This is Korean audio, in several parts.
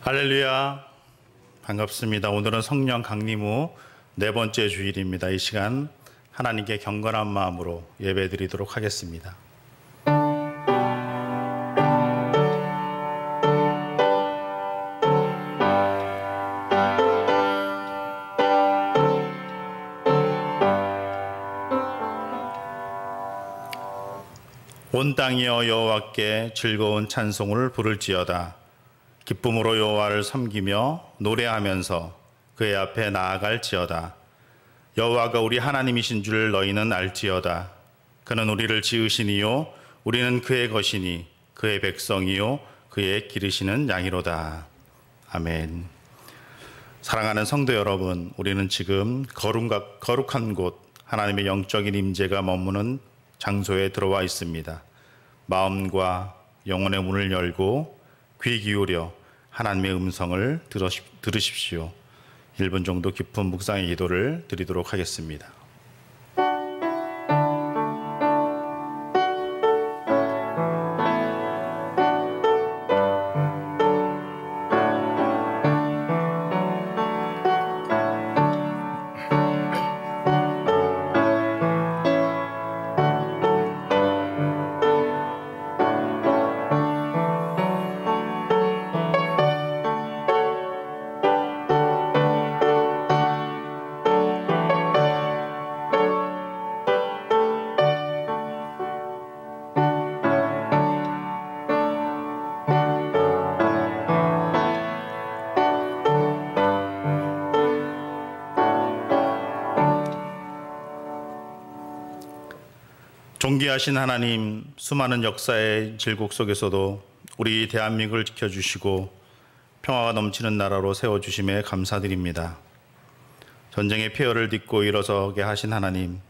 할렐루야, 반갑습니다. 오늘은 성령 강림 후 네 번째 주일입니다. 이 시간 하나님께 경건한 마음으로 예배드리도록 하겠습니다. 온 땅이여 여호와께 즐거운 찬송을 부를지어다. 기쁨으로 여호와를 섬기며 노래하면서 그의 앞에 나아갈지어다. 여호와가 우리 하나님이신 줄 너희는 알지어다. 그는 우리를 지으시니요 우리는 그의 것이니 그의 백성이요 그의 기르시는 양이로다. 아멘. 사랑하는 성도 여러분, 우리는 지금 거룩한 곳 하나님의 영적인 임재가 머무는 장소에 들어와 있습니다. 마음과 영혼의 문을 열고 귀 기울여 하나님의 음성을 들으십시오. 1분 정도 깊은 묵상의 기도를 드리도록 하겠습니다. 존귀하신 하나님, 수많은 역사의 질곡 속에서도 우리 대한민국을 지켜주시고 평화가 넘치는 나라로 세워주심에 감사드립니다. 전쟁의 폐허를 딛고 일어서게 하신 하나님,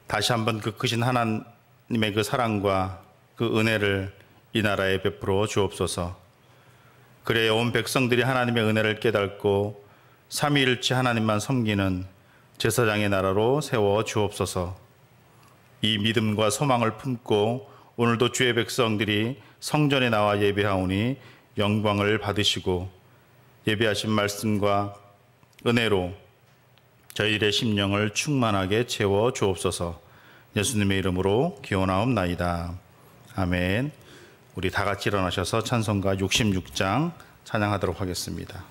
다시 한번 그 크신 하나님의 그 사랑과 그 은혜를 이 나라에 베풀어 주옵소서. 그래야 온 백성들이 하나님의 은혜를 깨닫고 삼위일체 하나님만 섬기는 제사장의 나라로 세워 주옵소서. 이 믿음과 소망을 품고 오늘도 주의 백성들이 성전에 나와 예배하오니 영광을 받으시고 예배하신 말씀과 은혜로 저희들의 심령을 충만하게 채워 주옵소서. 예수님의 이름으로 기원하옵나이다. 아멘. 우리 다 같이 일어나셔서 찬송가 66장 찬양하도록 하겠습니다.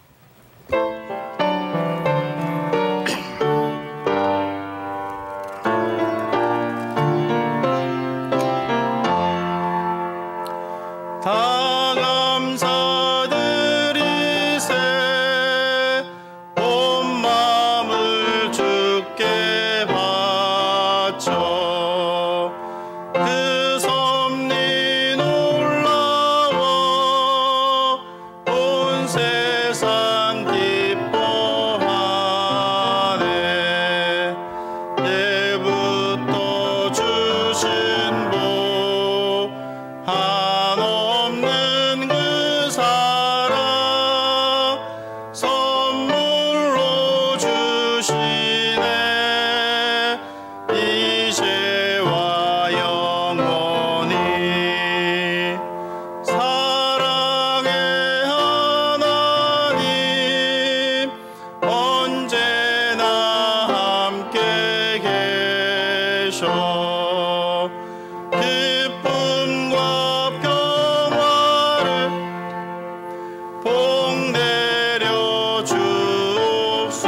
복내려 주옵소서.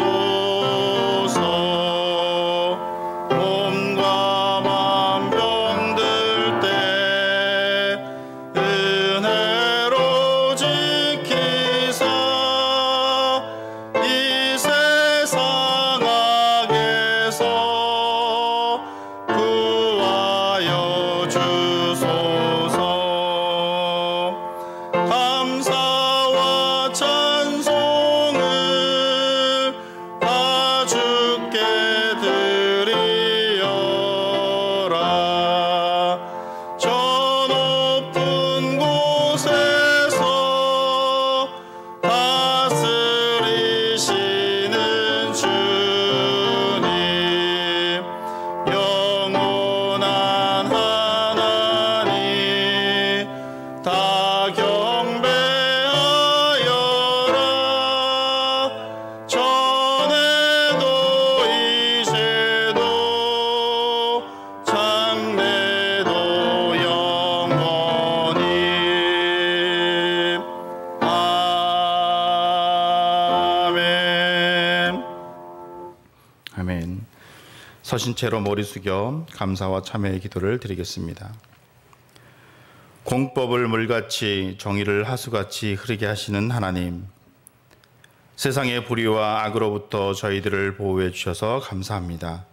아멘. 서신 채로 머리 숙여 감사와 참회의 기도를 드리겠습니다. 공법을 물같이 정의를 하수같이 흐르게 하시는 하나님, 세상의 불의와 악으로부터 저희들을 보호해 주셔서 감사합니다.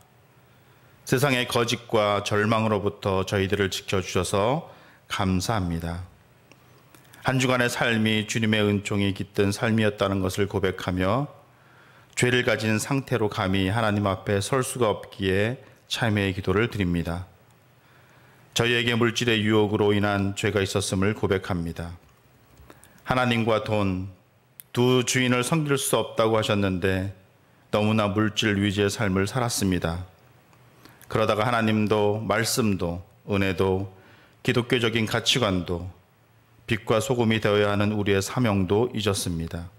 세상의 거짓과 절망으로부터 저희들을 지켜주셔서 감사합니다. 한 주간의 삶이 주님의 은총이 깃든 삶이었다는 것을 고백하며 죄를 가진 상태로 감히 하나님 앞에 설 수가 없기에 참회의 기도를 드립니다. 저희에게 물질의 유혹으로 인한 죄가 있었음을 고백합니다. 하나님과 돈, 두 주인을 섬길 수 없다고 하셨는데 너무나 물질 위주의 삶을 살았습니다. 그러다가 하나님도 말씀도 은혜도 기독교적인 가치관도 빛과 소금이 되어야 하는 우리의 사명도 잊었습니다.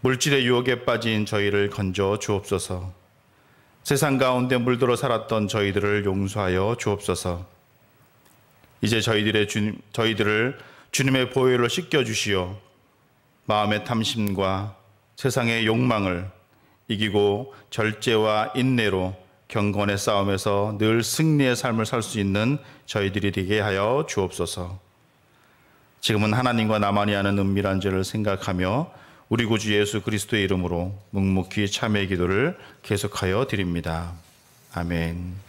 물질의 유혹에 빠진 저희를 건져 주옵소서. 세상 가운데 물들어 살았던 저희들을 용서하여 주옵소서. 이제 저희들을 주님의 보혈로 씻겨주시어 마음의 탐심과 세상의 욕망을 이기고 절제와 인내로 경건의 싸움에서 늘 승리의 삶을 살 수 있는 저희들이 되게 하여 주옵소서. 지금은 하나님과 나만이 아는 은밀한 죄를 생각하며 우리 구주 예수 그리스도의 이름으로 묵묵히 참회의 기도를 계속하여 드립니다. 아멘.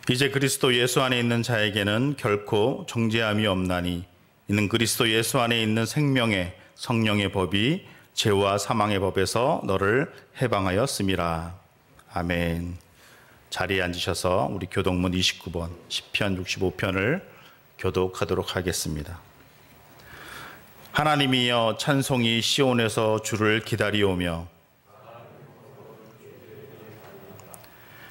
이제 그리스도 예수 안에 있는 자에게는 결코 정죄함이 없나니 이는 그리스도 예수 안에 있는 생명의 성령의 법이 죄와 사망의 법에서 너를 해방하였음이라. 아멘. 자리에 앉으셔서 우리 교독문 29번 시편 65편을 교독하도록 하겠습니다. 하나님이여 찬송이 시온에서 주를 기다리오며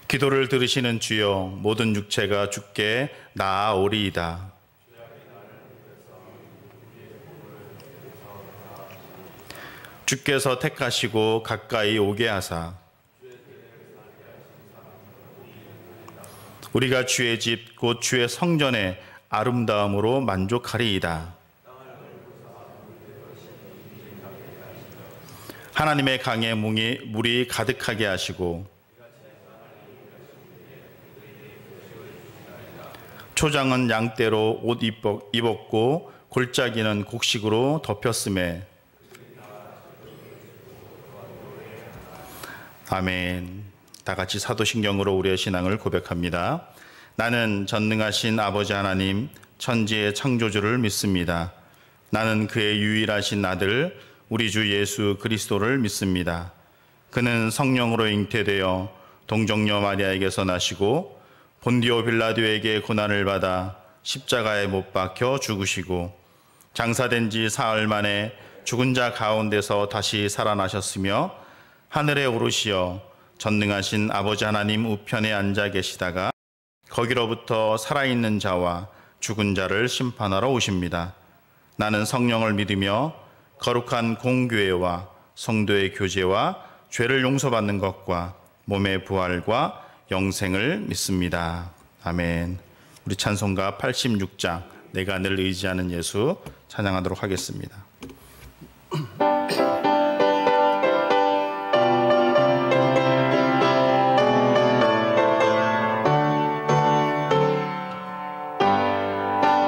기도를 들으시는 주여 모든 육체가 주께 나아오리이다. 주께서 택하시고 가까이 오게 하사 우리가 주의 집 곧 주의 성전의 아름다움으로 만족하리이다. 하나님의 강에 물이 가득하게 하시고 초장은 양떼로 옷 입었고 골짜기는 곡식으로 덮였음에. 아멘. 다 같이 사도신경으로 우리의 신앙을 고백합니다. 나는 전능하신 아버지 하나님 천지의 창조주를 믿습니다. 나는 그의 유일하신 아들 우리 주 예수 그리스도를 믿습니다. 그는 성령으로 잉태되어 동정녀 마리아에게서 나시고 본디오 빌라도에게 고난을 받아 십자가에 못 박혀 죽으시고 장사된 지 사흘 만에 죽은 자 가운데서 다시 살아나셨으며 하늘에 오르시어 전능하신 아버지 하나님 우편에 앉아 계시다가 거기로부터 살아있는 자와 죽은 자를 심판하러 오십니다. 나는 성령을 믿으며 거룩한 공교회와 성도의 교제와 죄를 용서받는 것과 몸의 부활과 영생을 믿습니다. 아멘. 우리 찬송가 86장 내가 늘 의지하는 예수 찬양하도록 하겠습니다.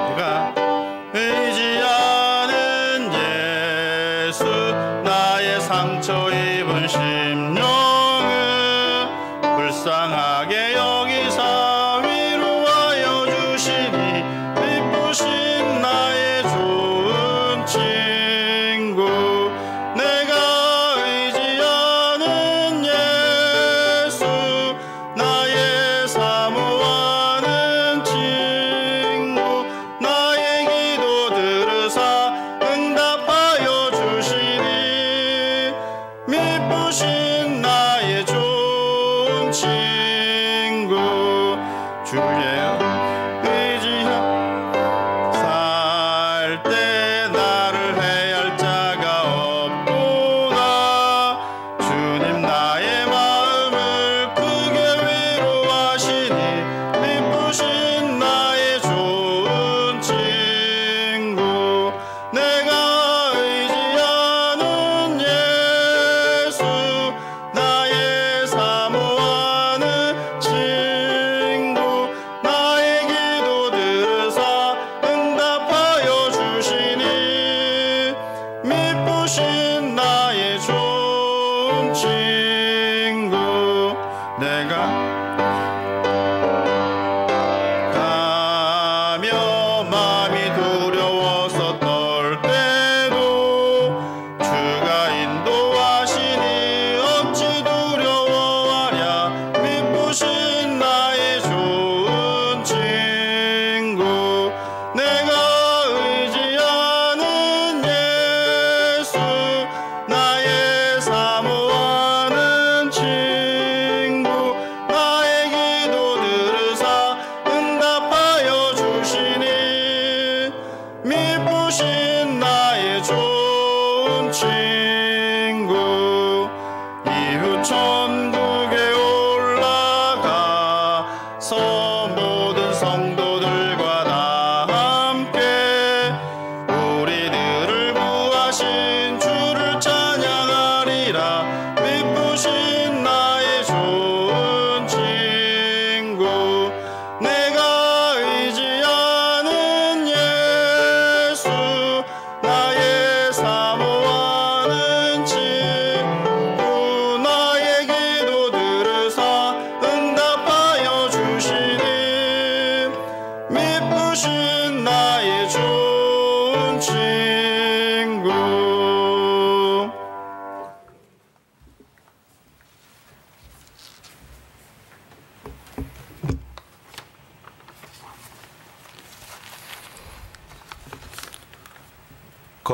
내가 의지하는 예수 나의 상처 입은 심령을 불쌍하게 여기사 위로하여 주시니 기쁘신 나의 좋은 친구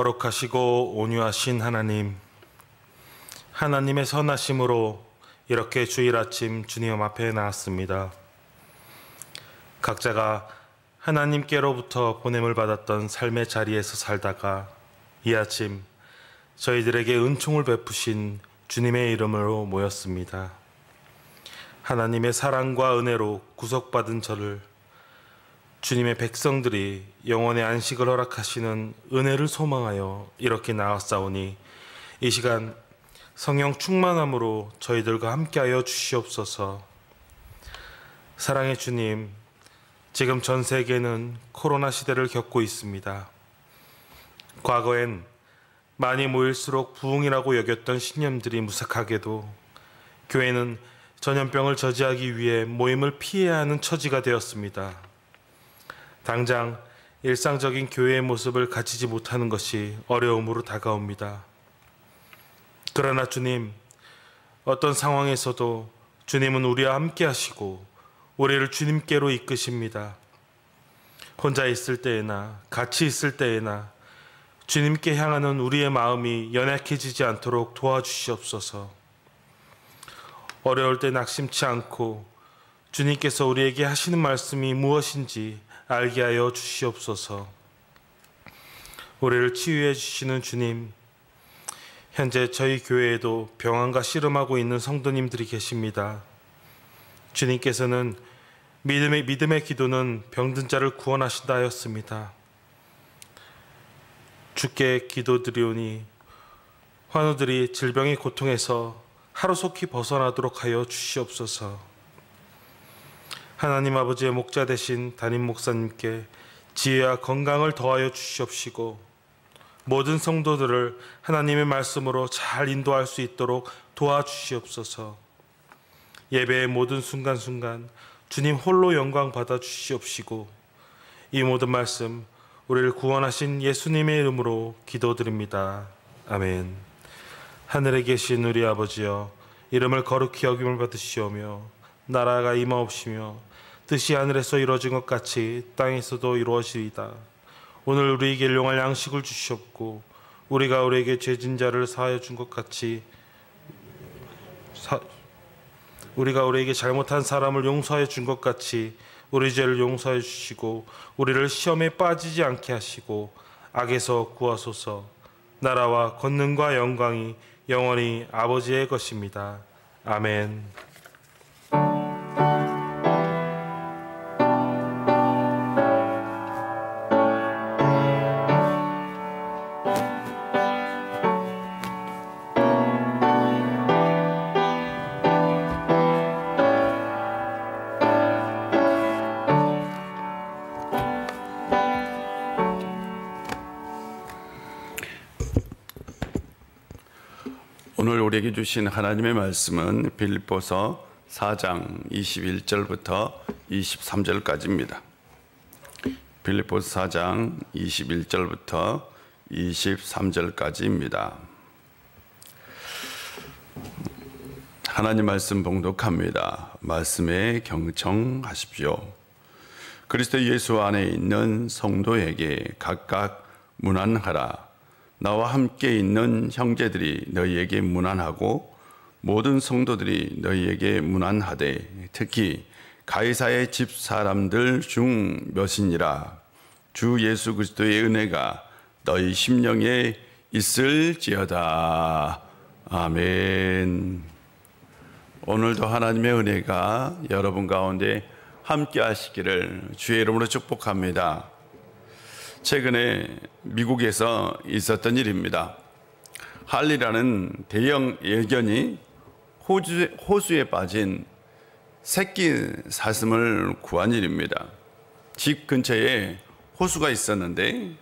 거룩하시고 온유하신 하나님, 하나님의 선하심으로 이렇게 주일 아침 주님 앞에 나왔습니다. 각자가 하나님께로부터 보냄을 받았던 삶의 자리에서 살다가 이 아침 저희들에게 은총을 베푸신 주님의 이름으로 모였습니다. 하나님의 사랑과 은혜로 구속받은 저를 주님의 백성들이 영혼의 안식을 허락하시는 은혜를 소망하여 이렇게 나왔사오니 이 시간 성령 충만함으로 저희들과 함께하여 주시옵소서. 사랑의 주님, 지금 전 세계는 코로나 시대를 겪고 있습니다. 과거엔 많이 모일수록 부흥이라고 여겼던 신념들이 무색하게도 교회는 전염병을 저지하기 위해 모임을 피해야 하는 처지가 되었습니다. 당장 일상적인 교회의 모습을 가지지 못하는 것이 어려움으로 다가옵니다. 그러나 주님, 어떤 상황에서도 주님은 우리와 함께 하시고 우리를 주님께로 이끄십니다. 혼자 있을 때에나 같이 있을 때에나 주님께 향하는 우리의 마음이 연약해지지 않도록 도와주시옵소서. 어려울 때 낙심치 않고 주님께서 우리에게 하시는 말씀이 무엇인지 알게 하여 주시옵소서. 우리를 치유해 주시는 주님, 현재 저희 교회에도 병환과 씨름하고 있는 성도님들이 계십니다. 주님께서는 믿음의 기도는 병든 자를 구원하신다 하였습니다. 주께 기도드리오니 환우들이 질병의 고통에서 하루속히 벗어나도록 하여 주시옵소서. 하나님 아버지의 목자 되신 담임 목사님께 지혜와 건강을 더하여 주시옵시고 모든 성도들을 하나님의 말씀으로 잘 인도할 수 있도록 도와주시옵소서. 예배의 모든 순간순간 주님 홀로 영광 받아 주시옵시고 이 모든 말씀 우리를 구원하신 예수님의 이름으로 기도드립니다. 아멘. 하늘에 계신 우리 아버지여, 이름을 거룩히 여김을 받으시오며 나라가 임하옵시며 뜻이 하늘에서 이루어진 것 같이 땅에서도 이루어지이다. 오늘 우리에게 일용할 양식을 주시옵고 우리가 우리에게 죄진 자를 사하여 준 것 같이 우리가 우리에게 잘못한 사람을 용서하여 준 것 같이 우리 죄를 용서해 주시고 우리를 시험에 빠지지 않게 하시고 악에서 구하소서. 나라와 권능과 영광이 영원히 아버지의 것입니다. 아멘. 오늘 우리에게 주신 하나님의 말씀은 빌립보서 4장 21절부터 23절까지입니다. 빌립보서 4장 21절부터 23절까지입니다. 하나님 말씀 봉독합니다. 말씀에 경청하십시오. 그리스도 예수 안에 있는 성도에게 각각 문안하라. 나와 함께 있는 형제들이 너희에게 문안하고 모든 성도들이 너희에게 문안하되 특히 가이사의 집 사람들 중 몇이니라. 주 예수 그리스도의 은혜가 너희 심령에 있을지어다. 아멘. 오늘도 하나님의 은혜가 여러분 가운데 함께 하시기를 주의 이름으로 축복합니다. 최근에 미국에서 있었던 일입니다. 할리라는 대형 예견이 호수에 빠진 새끼 사슴을 구한 일입니다. 집 근처에 호수가 있었는데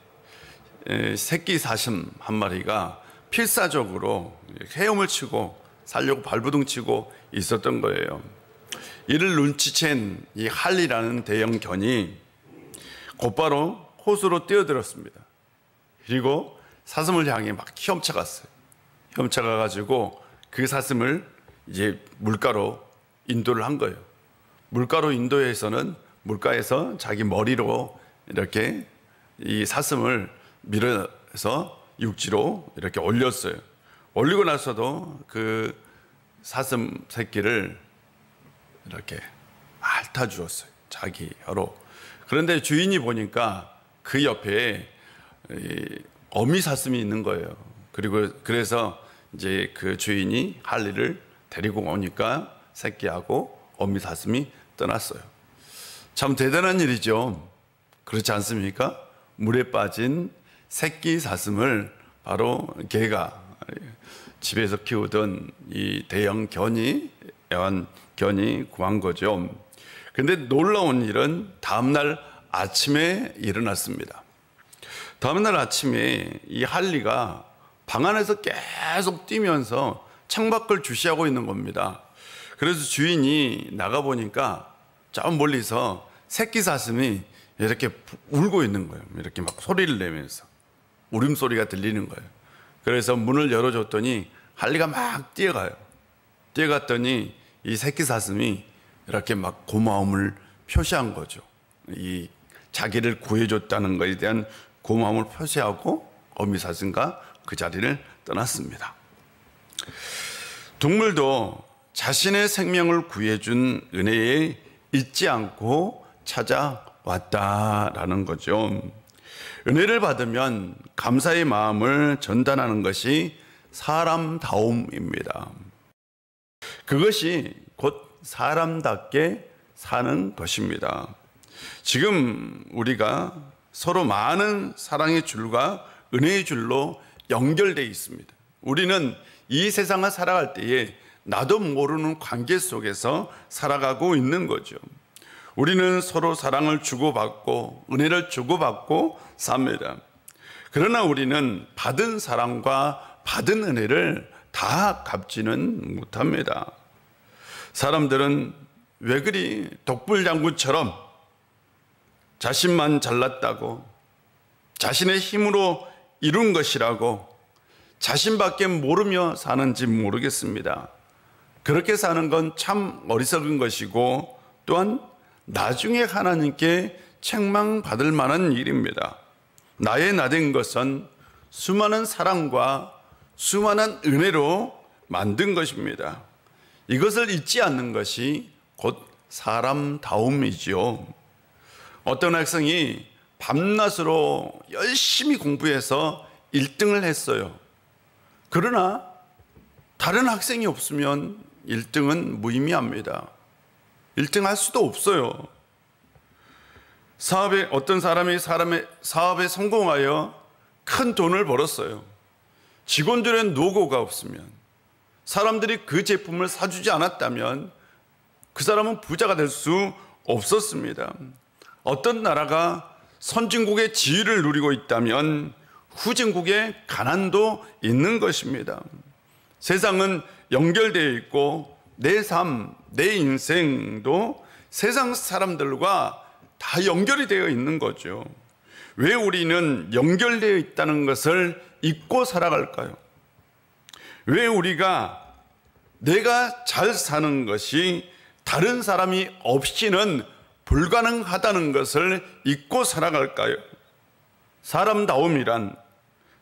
새끼 사슴 한 마리가 필사적으로 헤엄을 치고 살려고 발부둥치고 있었던 거예요. 이를 눈치챈 이 할리라는 대형 견이 곧바로 호수로 뛰어들었습니다. 그리고 사슴을 향해 막 헤엄쳐갔어요. 헤엄쳐가가지고 그 사슴을 이제 물가로 인도를 한 거예요. 물가로 인도해서는 물가에서 자기 머리로 이렇게 이 사슴을 밀어서 육지로 이렇게 올렸어요. 올리고 나서도 그 사슴 새끼를 이렇게 핥아 주었어요. 자기 혀로. 그런데 주인이 보니까 그 옆에 어미 사슴이 있는 거예요. 그래서 이제 그 주인이 할리를 데리고 오니까 새끼하고 어미 사슴이 떠났어요. 참 대단한 일이죠. 그렇지 않습니까? 물에 빠진 새끼 사슴을 바로 개가 집에서 키우던 이 대형 견이, 애완견이 구한 거죠. 근데 놀라운 일은 다음날 아침에 일어났습니다. 다음날 아침에 이 할리가 방 안에서 계속 뛰면서 창밖을 주시하고 있는 겁니다. 그래서 주인이 나가보니까 저 멀리서 새끼 사슴이 이렇게 울고 있는 거예요. 이렇게 막 소리를 내면서 울음소리가 들리는 거예요. 그래서 문을 열어줬더니 할리가 막 뛰어가요. 뛰어갔더니 이 새끼 사슴이 이렇게 막 고마움을 표시한 거죠. 이 자기를 구해줬다는 것에 대한 고마움을 표시하고 어미 사슴과 그 자리를 떠났습니다. 동물도 자신의 생명을 구해준 은혜에 잊지 않고 찾아왔다라는 거죠. 은혜를 받으면 감사의 마음을 전달하는 것이 사람다움입니다. 그것이 곧 사람답게 사는 것입니다. 지금 우리가 서로 많은 사랑의 줄과 은혜의 줄로 연결되어 있습니다. 우리는 이 세상을 살아갈 때에 나도 모르는 관계 속에서 살아가고 있는 거죠. 우리는 서로 사랑을 주고받고 은혜를 주고받고 삽니다. 그러나 우리는 받은 사랑과 받은 은혜를 다 갚지는 못합니다. 사람들은 왜 그리 독불장군처럼 자신만 잘났다고, 자신의 힘으로 이룬 것이라고 자신밖에 모르며 사는지 모르겠습니다. 그렇게 사는 건 참 어리석은 것이고 또한 나중에 하나님께 책망받을 만한 일입니다. 나의 나된 것은 수많은 사랑과 수많은 은혜로 만든 것입니다. 이것을 잊지 않는 것이 곧 사람다움이지요. 어떤 학생이 밤낮으로 열심히 공부해서 1등을 했어요. 그러나 다른 학생이 없으면 1등은 무의미합니다. 1등 할 수도 없어요. 어떤 사람이 사업에 성공하여 큰 돈을 벌었어요. 직원들의 노고가 없으면, 사람들이 그 제품을 사주지 않았다면 그 사람은 부자가 될 수 없었습니다. 어떤 나라가 선진국의 지위를 누리고 있다면 후진국의 가난도 있는 것입니다. 세상은 연결되어 있고 내 삶, 내 인생도 세상 사람들과 다 연결이 되어 있는 거죠. 왜 우리는 연결되어 있다는 것을 잊고 살아갈까요? 왜 우리가 내가 잘 사는 것이 다른 사람이 없이는 불가능하다는 것을 잊고 살아갈까요? 사람다움이란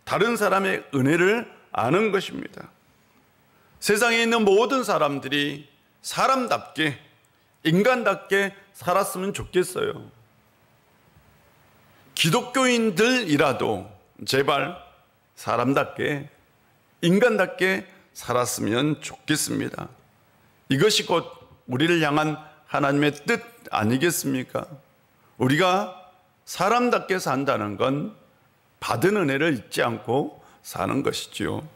다른 사람의 은혜를 아는 것입니다. 세상에 있는 모든 사람들이 사람답게, 인간답게 살았으면 좋겠어요. 기독교인들이라도 제발 사람답게, 인간답게 살았으면 좋겠습니다. 이것이 곧 우리를 향한 하나님의 뜻 아니겠습니까? 우리가 사람답게 산다는 건 받은 은혜를 잊지 않고 사는 것이지요.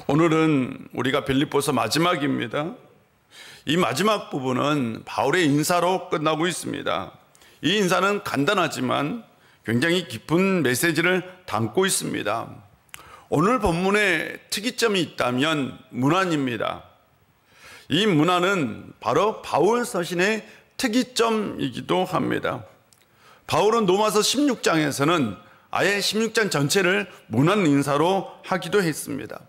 오늘은 우리가 빌립보서 마지막입니다. 이 마지막 부분은 바울의 인사로 끝나고 있습니다. 이 인사는 간단하지만 굉장히 깊은 메시지를 담고 있습니다. 오늘 본문에 특이점이 있다면 문안입니다. 이 문안은 바로 바울 서신의 특이점이기도 합니다. 바울은 로마서 16장에서는 아예 16장 전체를 문안 인사로 하기도 했습니다.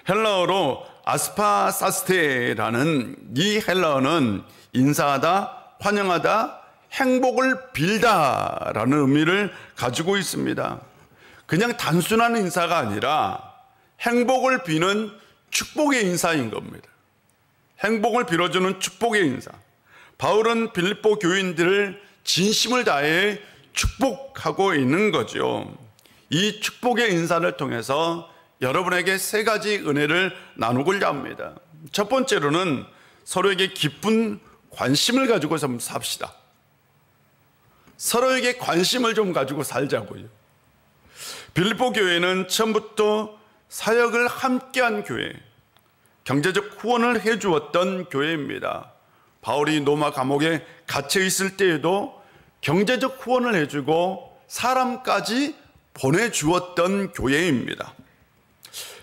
헬라어로 아스파사스테라는 이 헬라어는 인사하다, 환영하다, 행복을 빌다라는 의미를 가지고 있습니다. 그냥 단순한 인사가 아니라 행복을 비는 축복의 인사인 겁니다. 행복을 빌어주는 축복의 인사. 바울은 빌립보 교인들을 진심을 다해 축복하고 있는 거죠. 이 축복의 인사를 통해서 여러분에게 세 가지 은혜를 나누고자 합니다. 첫 번째로는 서로에게 깊은 관심을 가지고 좀 삽시다. 서로에게 관심을 좀 가지고 살자고요. 빌립보 교회는 처음부터 사역을 함께한 교회, 경제적 후원을 해주었던 교회입니다. 바울이 로마 감옥에 갇혀 있을 때에도 경제적 후원을 해주고 사람까지 보내주었던 교회입니다.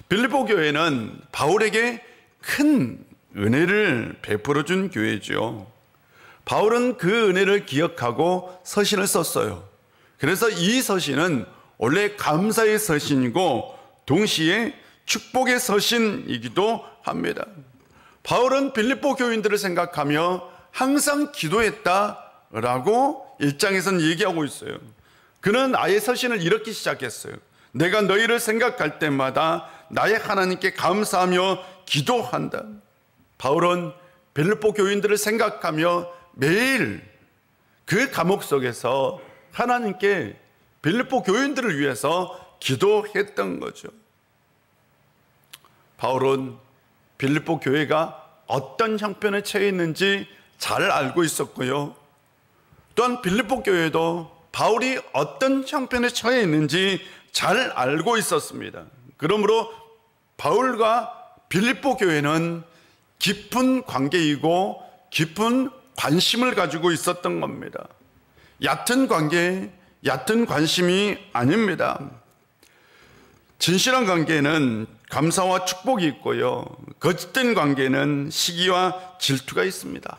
빌립보 교회는 바울에게 큰 은혜를 베풀어 준 교회죠. 바울은 그 은혜를 기억하고 서신을 썼어요. 그래서 이 서신은 원래 감사의 서신이고 동시에 축복의 서신이기도 합니다. 바울은 빌립보 교인들을 생각하며 항상 기도했다라고 1장에서는 얘기하고 있어요. 그는 아예 서신을 이렇게 시작했어요. 내가 너희를 생각할 때마다 나의 하나님께 감사하며 기도한다. 바울은 빌립보 교인들을 생각하며 매일 그 감옥 속에서 하나님께 빌립보 교인들을 위해서 기도했던 거죠. 바울은 빌립보 교회가 어떤 형편에 처해 있는지 잘 알고 있었고요. 또한 빌립보 교회도 바울이 어떤 형편에 처해 있는지 잘 알고 있었습니다. 그러므로 바울과 빌립보 교회는 깊은 관계이고 깊은 관심을 가지고 있었던 겁니다. 얕은 관계, 얕은 관심이 아닙니다. 진실한 관계는 감사와 축복이 있고요. 거짓된 관계는 시기와 질투가 있습니다.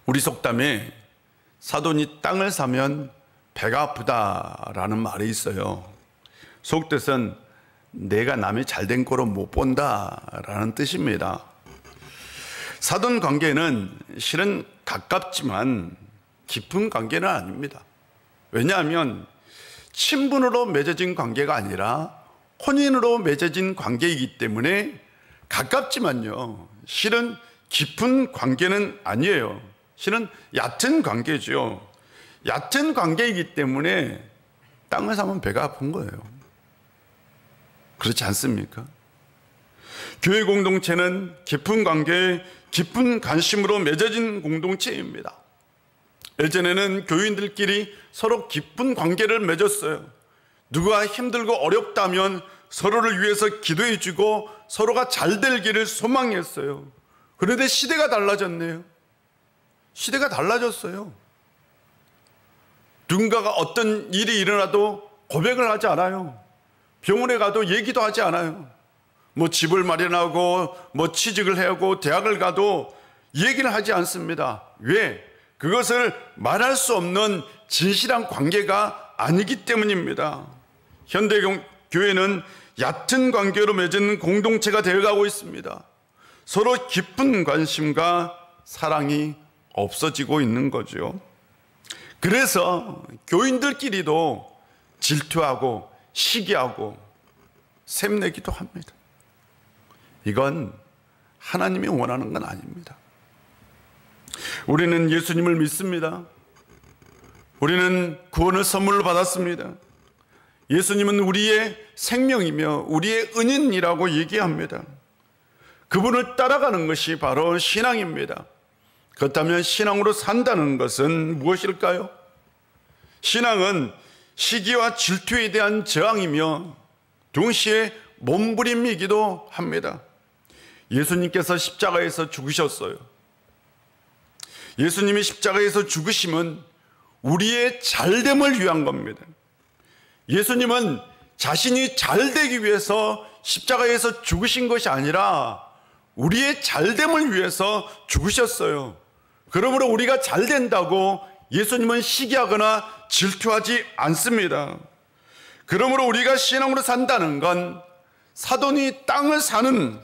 우리 속담에 사돈이 땅을 사면 배가 아프다라는 말이 있어요. 속뜻은 내가 남이 잘된 거로 못 본다라는 뜻입니다. 사돈 관계는 실은 가깝지만 깊은 관계는 아닙니다. 왜냐하면 친분으로 맺어진 관계가 아니라 혼인으로 맺어진 관계이기 때문에 가깝지만요, 실은 깊은 관계는 아니에요. 실은 얕은 관계죠. 얕은 관계이기 때문에 땅을 사면 배가 아픈 거예요. 그렇지 않습니까? 교회 공동체는 깊은 관계, 깊은 관심으로 맺어진 공동체입니다. 예전에는 교인들끼리 서로 깊은 관계를 맺었어요. 누가 힘들고 어렵다면 서로를 위해서 기도해주고 서로가 잘 되기를 소망했어요. 그런데 시대가 달라졌네요. 시대가 달라졌어요. 누군가가 어떤 일이 일어나도 고백을 하지 않아요. 병원에 가도 얘기도 하지 않아요. 뭐 집을 마련하고 뭐 취직을 하고 대학을 가도 얘기를 하지 않습니다. 왜? 그것을 말할 수 없는 진실한 관계가 아니기 때문입니다. 현대 교회는 얕은 관계로 맺은 공동체가 되어가고 있습니다. 서로 깊은 관심과 사랑이 없어지고 있는 거죠. 그래서 교인들끼리도 질투하고 시기하고 샘내기도 합니다. 이건 하나님이 원하는 건 아닙니다. 우리는 예수님을 믿습니다. 우리는 구원을 선물로 받았습니다. 예수님은 우리의 생명이며 우리의 은인이라고 얘기합니다. 그분을 따라가는 것이 바로 신앙입니다. 그렇다면 신앙으로 산다는 것은 무엇일까요? 신앙은 시기와 질투에 대한 저항이며 동시에 몸부림이기도 합니다. 예수님께서 십자가에서 죽으셨어요. 예수님이 십자가에서 죽으심은 우리의 잘됨을 위한 겁니다. 예수님은 자신이 잘되기 위해서 십자가에서 죽으신 것이 아니라 우리의 잘됨을 위해서 죽으셨어요. 그러므로 우리가 잘된다고 예수님은 시기하거나 질투하지 않습니다. 그러므로 우리가 신앙으로 산다는 건 사돈이 땅을 사는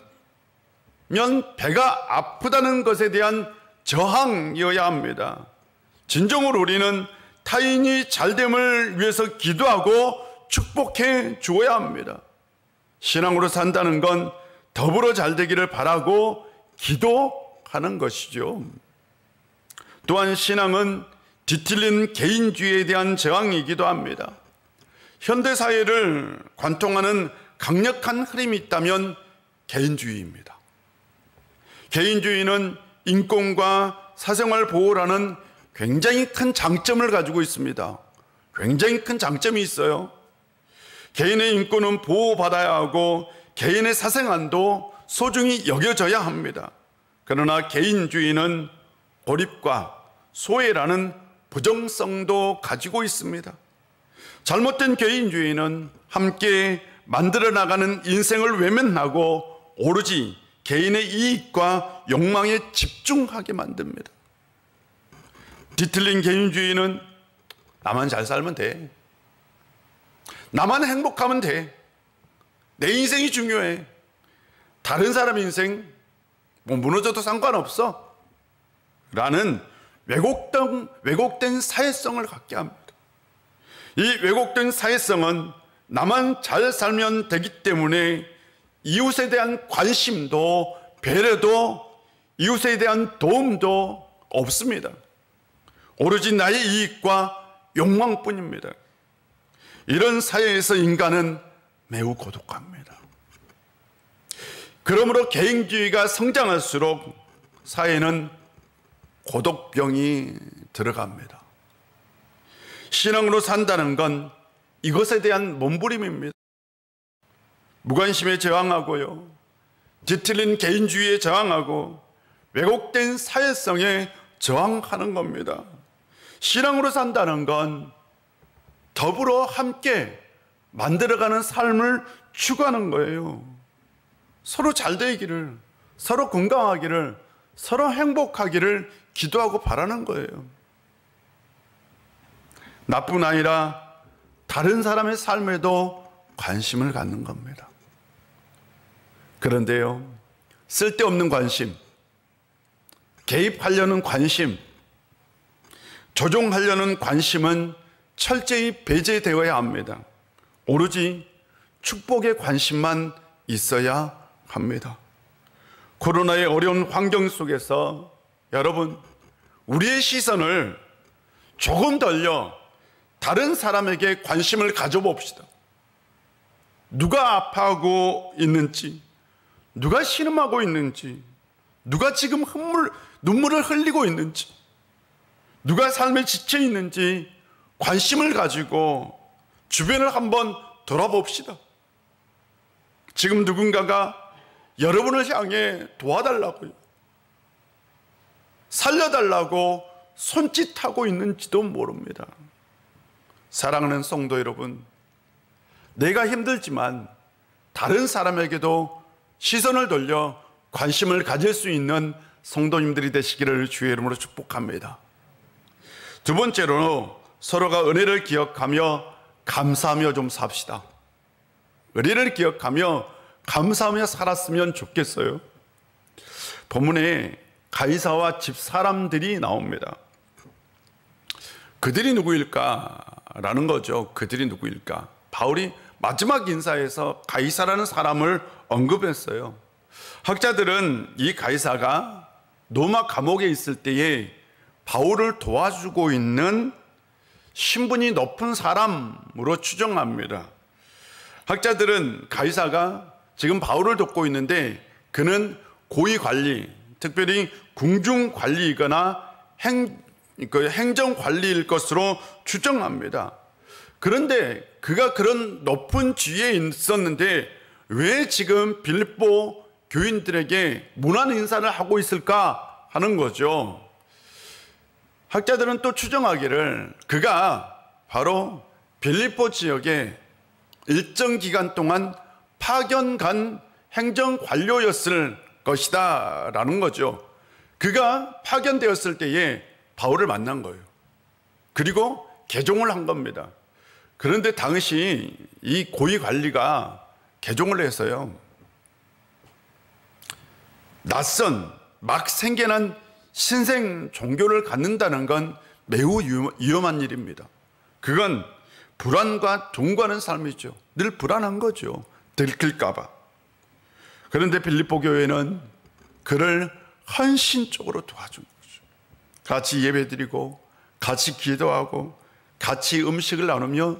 면 배가 아프다는 것에 대한 저항이어야 합니다. 진정으로 우리는 타인이 잘됨을 위해서 기도하고 축복해 주어야 합니다. 신앙으로 산다는 건 더불어 잘 되기를 바라고 기도하는 것이죠. 또한 신앙은 뒤틀린 개인주의에 대한 저항이기도 합니다. 현대사회를 관통하는 강력한 흐름이 있다면 개인주의입니다. 개인주의는 인권과 사생활 보호라는 굉장히 큰 장점을 가지고 있습니다. 굉장히 큰 장점이 있어요. 개인의 인권은 보호받아야 하고 개인의 사생활도 소중히 여겨져야 합니다. 그러나 개인주의는 고립과 소외라는 부정성도 가지고 있습니다. 잘못된 개인주의는 함께 만들어 나가는 인생을 외면하고 오로지 개인의 이익과 욕망에 집중하게 만듭니다. 뒤틀린 개인주의는 나만 잘 살면 돼. 나만 행복하면 돼. 내 인생이 중요해. 다른 사람 인생 뭐 무너져도 상관없어. 라는 왜곡된 사회성을 갖게 합니다. 이 왜곡된 사회성은 나만 잘 살면 되기 때문에 이웃에 대한 관심도 배려도 이웃에 대한 도움도 없습니다. 오로지 나의 이익과 욕망뿐입니다. 이런 사회에서 인간은 매우 고독합니다. 그러므로 개인주의가 성장할수록 사회는 고독병이 들어갑니다. 신앙으로 산다는 건 이것에 대한 몸부림입니다. 무관심에 저항하고요, 뒤틀린 개인주의에 저항하고 왜곡된 사회성에 저항하는 겁니다. 신앙으로 산다는 건 더불어 함께 만들어가는 삶을 추구하는 거예요. 서로 잘 되기를, 서로 건강하기를, 서로 행복하기를 기도하고 바라는 거예요. 나뿐 아니라 다른 사람의 삶에도 관심을 갖는 겁니다. 그런데요, 쓸데없는 관심, 개입하려는 관심, 조종하려는 관심은 철저히 배제되어야 합니다. 오로지 축복의 관심만 있어야 합니다. 코로나의 어려운 환경 속에서 여러분, 우리의 시선을 조금 돌려 다른 사람에게 관심을 가져봅시다. 누가 아파하고 있는지, 누가 신음하고 있는지, 누가 지금 눈물을 흘리고 있는지, 누가 삶에 지쳐 있는지 관심을 가지고 주변을 한번 돌아봅시다. 지금 누군가가 여러분을 향해 도와달라고요, 살려달라고 손짓하고 있는지도 모릅니다. 사랑하는 성도 여러분, 내가 힘들지만 다른 사람에게도 시선을 돌려 관심을 가질 수 있는 성도님들이 되시기를 주의 이름으로 축복합니다. 두 번째로 서로가 은혜를 기억하며 감사하며 좀 삽시다. 은혜를 기억하며 감사하며 살았으면 좋겠어요. 본문에 가이사와 집 사람들이 나옵니다. 그들이 누구일까라는 거죠. 그들이 누구일까? 바울이 마지막 인사에서 가이사라는 사람을 언급했어요. 학자들은 이 가이사가 로마 감옥에 있을 때에 바울을 도와주고 있는 신분이 높은 사람으로 추정합니다. 학자들은 가이사가 지금 바울을 돕고 있는데 그는 고위 관리, 특별히 궁중 관리이거나 행정 관리일 것으로 추정합니다. 그런데 그가 그런 높은 지위에 있었는데 왜 지금 빌립보 교인들에게 문안 인사를 하고 있을까 하는 거죠. 학자들은 또 추정하기를 그가 바로 빌립보 지역에 일정 기간 동안 파견 간 행정관료였을 것이다 라는 거죠. 그가 파견되었을 때에 바울을 만난 거예요. 그리고 개종을 한 겁니다. 그런데 당시 이 고위관리가 개종을 해서요, 낯선 막 생겨난 신생 종교를 갖는다는 건 매우 위험한 일입니다. 그건 불안과 동거하는 삶이죠. 늘 불안한 거죠. 들킬까 봐. 그런데 빌립보 교회는 그를 헌신적으로 도와준 거죠. 같이 예배드리고 같이 기도하고 같이 음식을 나누며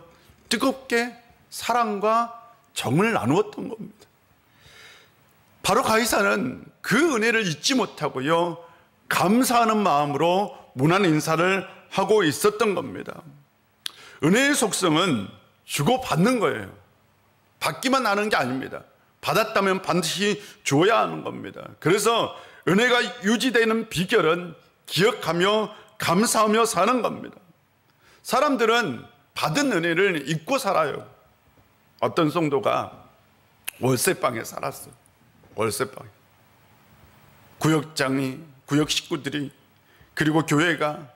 뜨겁게 사랑과 정을 나누었던 겁니다. 바로 가이사는 그 은혜를 잊지 못하고요, 감사하는 마음으로 문안 인사를 하고 있었던 겁니다. 은혜의 속성은 주고받는 거예요. 받기만 하는 게 아닙니다. 받았다면 반드시 줘야 하는 겁니다. 그래서 은혜가 유지되는 비결은 기억하며 감사하며 사는 겁니다. 사람들은 받은 은혜를 잊고 살아요. 어떤 성도가 월세방에 살았어요. 월세방에. 구역장이, 구역 식구들이, 그리고 교회가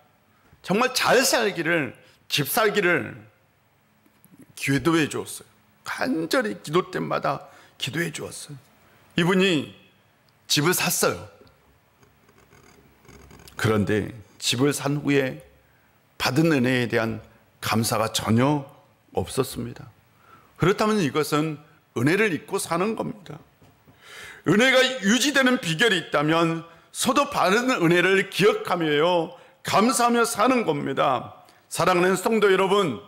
정말 잘 살기를, 집 살기를 기도해 주었어요. 간절히 기도 때마다 기도해 주었어요. 이분이 집을 샀어요. 그런데 집을 산 후에 받은 은혜에 대한 감사가 전혀 없었습니다. 그렇다면 이것은 은혜를 잊고 사는 겁니다. 은혜가 유지되는 비결이 있다면 서로 받은 은혜를 기억하며요, 감사하며 사는 겁니다. 사랑하는 성도 여러분,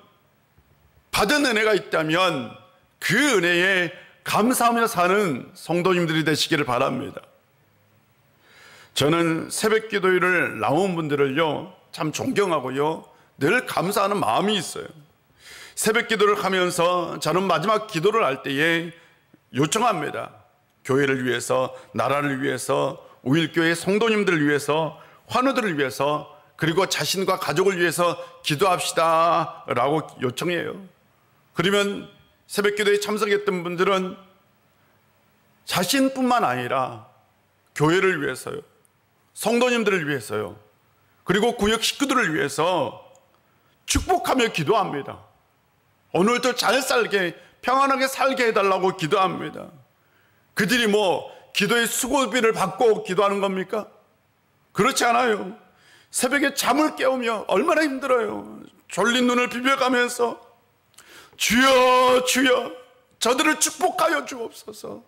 받은 은혜가 있다면 그 은혜에 감사하며 사는 성도님들이 되시기를 바랍니다. 저는 새벽 기도회를 나온 분들을요, 참 존경하고요, 늘 감사하는 마음이 있어요. 새벽 기도를 하면서 저는 마지막 기도를 할 때에 요청합니다. 교회를 위해서, 나라를 위해서, 우일교회 성도님들을 위해서, 환우들을 위해서, 그리고 자신과 가족을 위해서 기도합시다 라고 요청해요. 그러면 새벽 기도에 참석했던 분들은 자신뿐만 아니라 교회를 위해서요, 성도님들을 위해서요, 그리고 구역 식구들을 위해서 축복하며 기도합니다. 오늘도 잘 살게, 평안하게 살게 해달라고 기도합니다. 그들이 뭐 기도의 수고비를 받고 기도하는 겁니까? 그렇지 않아요. 새벽에 잠을 깨우며 얼마나 힘들어요. 졸린 눈을 비벼가면서 주여 주여 저들을 축복하여 주옵소서,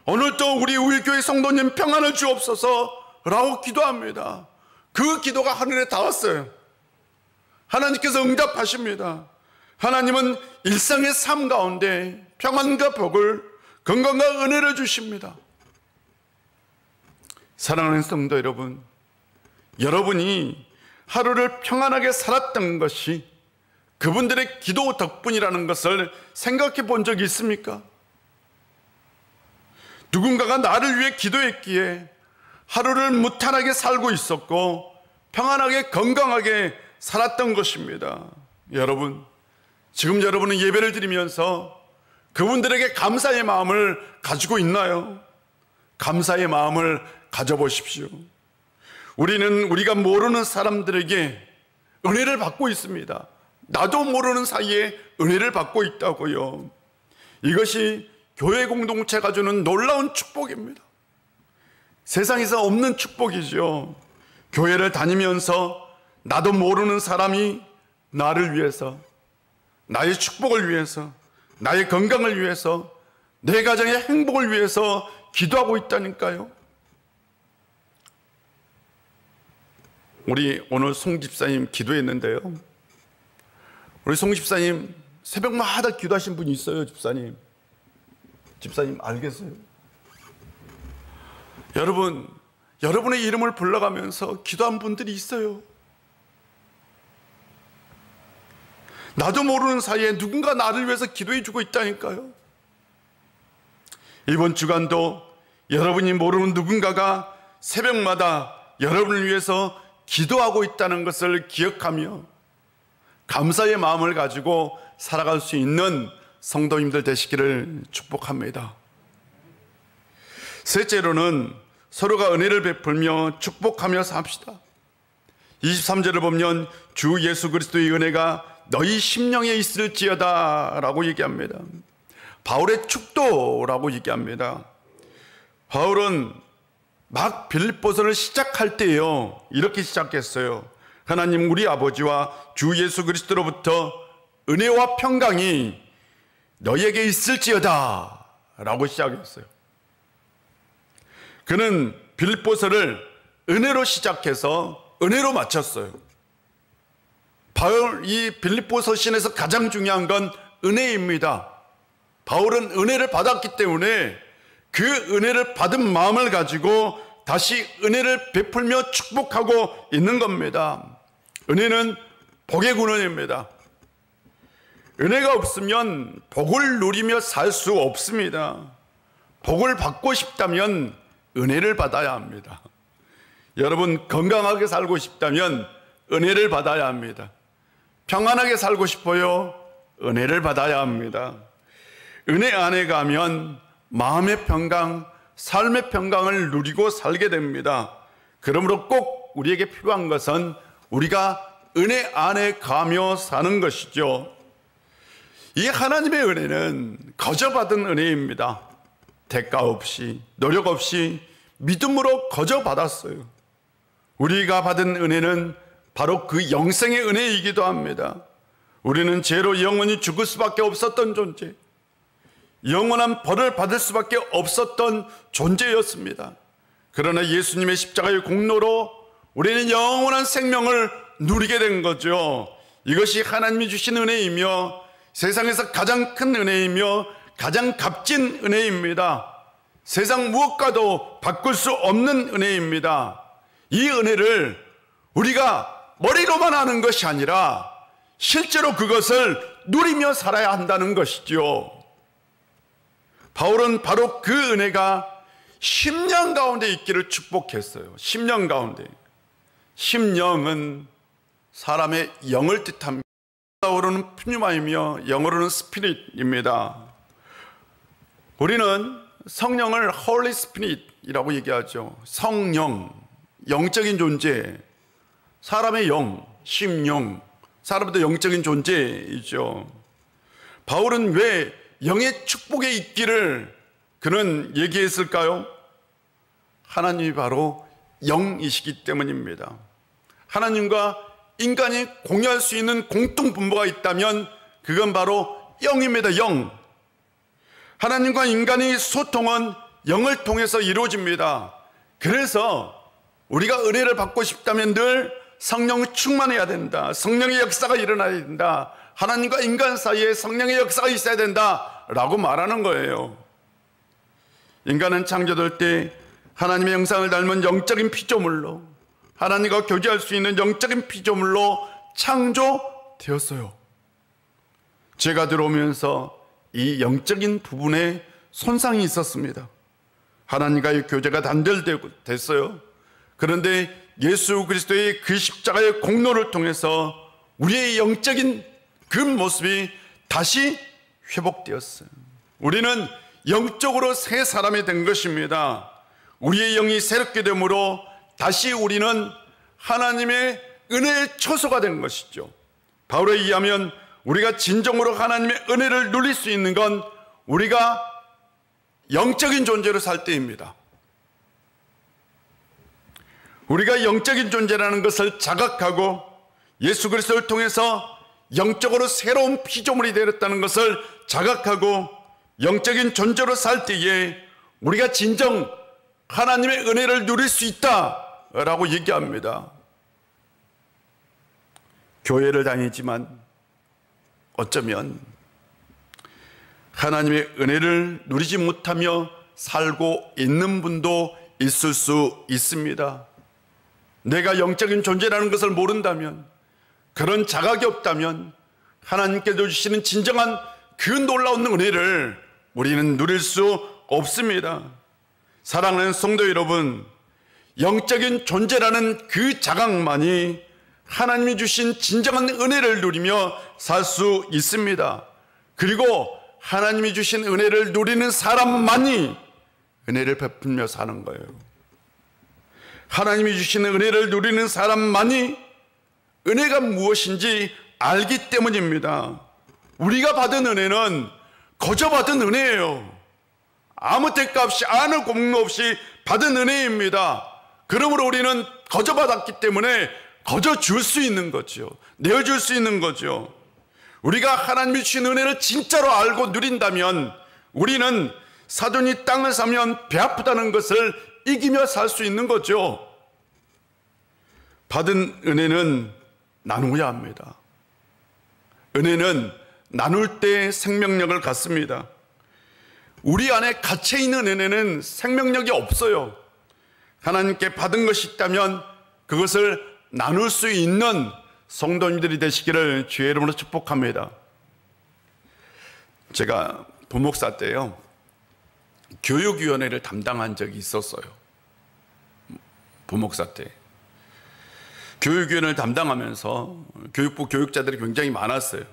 오늘도 우리 우일교회 성도님 평안을 주옵소서 라고 기도합니다. 그 기도가 하늘에 닿았어요. 하나님께서 응답하십니다. 하나님은 일상의 삶 가운데 평안과 복을, 건강과 은혜를 주십니다. 사랑하는 성도 여러분, 여러분이 하루를 평안하게 살았던 것이 그분들의 기도 덕분이라는 것을 생각해 본 적이 있습니까? 누군가가 나를 위해 기도했기에 하루를 무탈하게 살고 있었고 평안하게 건강하게 살았던 것입니다. 여러분, 지금 여러분은 예배를 드리면서 그분들에게 감사의 마음을 가지고 있나요? 감사의 마음을 가져보십시오. 우리는 우리가 모르는 사람들에게 은혜를 받고 있습니다. 나도 모르는 사이에 은혜를 받고 있다고요. 이것이 교회 공동체가 주는 놀라운 축복입니다. 세상에서 없는 축복이죠. 교회를 다니면서 나도 모르는 사람이 나를 위해서, 나의 축복을 위해서, 나의 건강을 위해서, 내 가정의 행복을 위해서 기도하고 있다니까요. 우리 오늘 송 집사님 기도했는데요, 우리 송 집사님 새벽마다 기도하신 분이 있어요. 집사님 알겠어요? 여러분, 여러분의 이름을 불러가면서 기도한 분들이 있어요. 나도 모르는 사이에 누군가 나를 위해서 기도해 주고 있다니까요. 이번 주간도 여러분이 모르는 누군가가 새벽마다 여러분을 위해서 기도하고 있다는 것을 기억하며 감사의 마음을 가지고 살아갈 수 있는 성도님들 되시기를 축복합니다. 셋째로는 서로가 은혜를 베풀며 축복하며 삽시다. 23절을 보면 주 예수 그리스도의 은혜가 너희 심령에 있을지어다 라고 얘기합니다. 바울의 축도라고 얘기합니다. 바울은 막 빌립보서를 시작할 때요, 이렇게 시작했어요. 하나님 우리 아버지와 주 예수 그리스도로부터 은혜와 평강이 너희에게 있을지어다 라고 시작했어요. 그는 빌립보서를 은혜로 시작해서 은혜로 마쳤어요. 바울 이 빌립보서 신에서 가장 중요한 건 은혜입니다. 바울은 은혜를 받았기 때문에 그 은혜를 받은 마음을 가지고 다시 은혜를 베풀며 축복하고 있는 겁니다. 은혜는 복의 근원입니다. 은혜가 없으면 복을 누리며 살 수 없습니다. 복을 받고 싶다면 은혜를 받아야 합니다. 여러분, 건강하게 살고 싶다면 은혜를 받아야 합니다. 평안하게 살고 싶어요? 은혜를 받아야 합니다. 은혜 안에 가면 마음의 평강, 삶의 평강을 누리고 살게 됩니다. 그러므로 꼭 우리에게 필요한 것은 우리가 은혜 안에 가며 사는 것이죠. 이 하나님의 은혜는 거저 받은 은혜입니다. 대가 없이, 노력 없이 믿음으로 거저 받았어요. 우리가 받은 은혜는 바로 그 영생의 은혜이기도 합니다. 우리는 죄로 영원히 죽을 수밖에 없었던 존재, 영원한 벌을 받을 수밖에 없었던 존재였습니다. 그러나 예수님의 십자가의 공로로 우리는 영원한 생명을 누리게 된 거죠. 이것이 하나님이 주신 은혜이며 세상에서 가장 큰 은혜이며 가장 값진 은혜입니다. 세상 무엇과도 바꿀 수 없는 은혜입니다. 이 은혜를 우리가 머리로만 아는 것이 아니라 실제로 그것을 누리며 살아야 한다는 것이죠. 바울은 바로 그 은혜가 심령 가운데 있기를 축복했어요. 심령 가운데. 심령은 사람의 영을 뜻합니다. 영어로는 푸뉴마이며 영어로는 스피릿입니다. 우리는 성령을 홀리 스피릿이라고 얘기하죠. 성령, 영적인 존재, 사람의 영, 심령, 사람도 영적인 존재이죠. 바울은 왜 영의 축복에 있기를 그는 얘기했을까요? 하나님이 바로 영이시기 때문입니다. 하나님과 인간이 공유할 수 있는 공통분모가 있다면 그건 바로 영입니다. 영. 하나님과 인간의 소통은 영을 통해서 이루어집니다. 그래서 우리가 은혜를 받고 싶다면 늘 성령이 충만해야 된다. 성령의 역사가 일어나야 된다. 하나님과 인간 사이에 성령의 역사가 있어야 된다라고 말하는 거예요. 인간은 창조될 때 하나님의 형상을 닮은 영적인 피조물로, 하나님과 교제할 수 있는 영적인 피조물로 창조되었어요. 죄가 들어오면서 이 영적인 부분에 손상이 있었습니다. 하나님과의 교제가 단절됐어요. 그런데 예수 그리스도의 그 십자가의 공로를 통해서 우리의 영적인 그 모습이 다시 회복되었어요. 우리는 영적으로 새 사람이 된 것입니다. 우리의 영이 새롭게 되므로 다시 우리는 하나님의 은혜의 처소가 된 것이죠. 바울에 의하면 우리가 진정으로 하나님의 은혜를 누릴 수 있는 건 우리가 영적인 존재로 살 때입니다. 우리가 영적인 존재라는 것을 자각하고 예수 그리스도를 통해서 영적으로 새로운 피조물이 되었다는 것을 자각하고 영적인 존재로 살 때에 우리가 진정 하나님의 은혜를 누릴 수 있다라고 얘기합니다. 교회를 다니지만 어쩌면 하나님의 은혜를 누리지 못하며 살고 있는 분도 있을 수 있습니다. 내가 영적인 존재라는 것을 모른다면, 그런 자각이 없다면 하나님께서 주시는 진정한 그 놀라운 은혜를 우리는 누릴 수 없습니다. 사랑하는 성도 여러분, 영적인 존재라는 그 자각만이 하나님이 주신 진정한 은혜를 누리며 살 수 있습니다. 그리고 하나님이 주신 은혜를 누리는 사람만이 은혜를 베풀며 사는 거예요. 하나님이 주신 은혜를 누리는 사람만이 은혜가 무엇인지 알기 때문입니다. 우리가 받은 은혜는 거저 받은 은혜예요. 아무 대가 없이, 아무 공로 없이 받은 은혜입니다. 그러므로 우리는 거저 받았기 때문에 거저 줄 수 있는 거죠. 내어줄 수 있는 거죠. 우리가 하나님이 주신 은혜를 진짜로 알고 누린다면 우리는 사돈이 땅을 사면 배 아프다는 것을 이기며 살 수 있는 거죠. 받은 은혜는 나누어야 합니다. 은혜는 나눌 때 생명력을 갖습니다. 우리 안에 갇혀있는 은혜는 생명력이 없어요. 하나님께 받은 것이 있다면 그것을 나눌 수 있는 성도님들이 되시기를 주의 이름으로 축복합니다. 제가 부목사 때요, 교육위원회를 담당한 적이 있었어요. 부목사 때. 교육위원회를 담당하면서 교육부 교육자들이 굉장히 많았어요.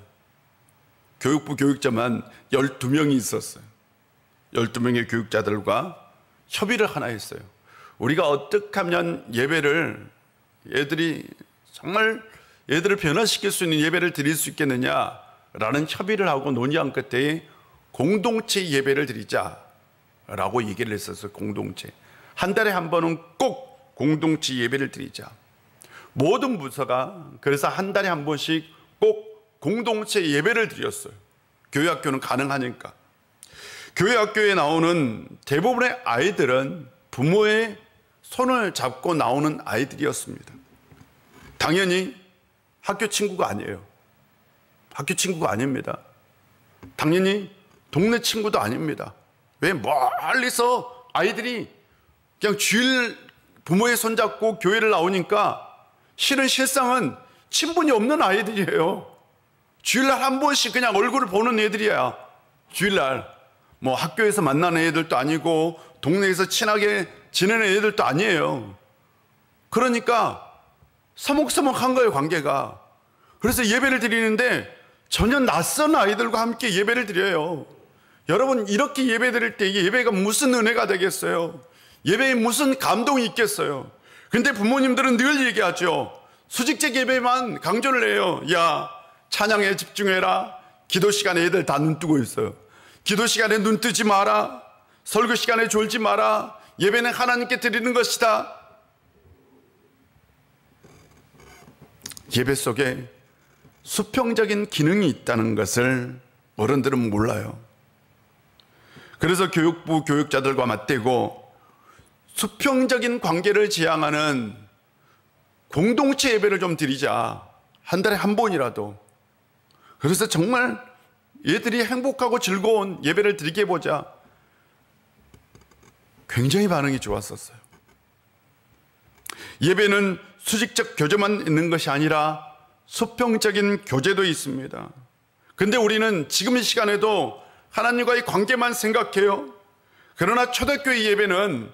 교육부 교육자만 12명이 있었어요. 12명의 교육자들과 협의를 하나 했어요. 우리가 어떻게 하면 예배를, 얘들이 정말 얘들을 변화시킬 수 있는 예배를 드릴 수 있겠느냐라는 협의를 하고 논의한 끝에 공동체 예배를 드리자라고 얘기를 했었어요. 공동체. 한 달에 한 번은 꼭 공동체 예배를 드리자. 모든 부서가 그래서 한 달에 한 번씩 꼭 공동체 예배를 드렸어요. 교회학교는 가능하니까. 교회학교에 나오는 대부분의 아이들은 부모의 손을 잡고 나오는 아이들이었습니다. 당연히 학교 친구가 아니에요. 학교 친구가 아닙니다. 당연히 동네 친구도 아닙니다. 왜 멀리서 아이들이 그냥 주일 부모의 손잡고 교회를 나오니까 실상은 친분이 없는 아이들이에요. 주일날 한 번씩 그냥 얼굴을 보는 애들이야. 주일날 뭐 학교에서 만나는 애들도 아니고 동네에서 친하게 지내는 애들도 아니에요. 그러니까 서먹서먹한 거예요, 관계가. 그래서 예배를 드리는데 전혀 낯선 아이들과 함께 예배를 드려요. 여러분, 이렇게 예배 드릴 때 이게 예배가 무슨 은혜가 되겠어요? 예배에 무슨 감동이 있겠어요? 근데 부모님들은 늘 얘기하죠. 수직적 예배만 강조를 해요. 야, 찬양에 집중해라. 기도 시간에 애들 다 눈 뜨고 있어요. 기도 시간에 눈 뜨지 마라. 설교 시간에 졸지 마라. 예배는 하나님께 드리는 것이다. 예배 속에 수평적인 기능이 있다는 것을 어른들은 몰라요. 그래서 교육부 교육자들과 맞대고 수평적인 관계를 지향하는 공동체 예배를 좀 드리자. 한 달에 한 번이라도. 그래서 정말 얘들이 행복하고 즐거운 예배를 드리게 해보자. 굉장히 반응이 좋았었어요. 예배는 수직적 교제만 있는 것이 아니라 수평적인 교제도 있습니다. 근데 우리는 지금 이 시간에도 하나님과의 관계만 생각해요. 그러나 초대교회 예배는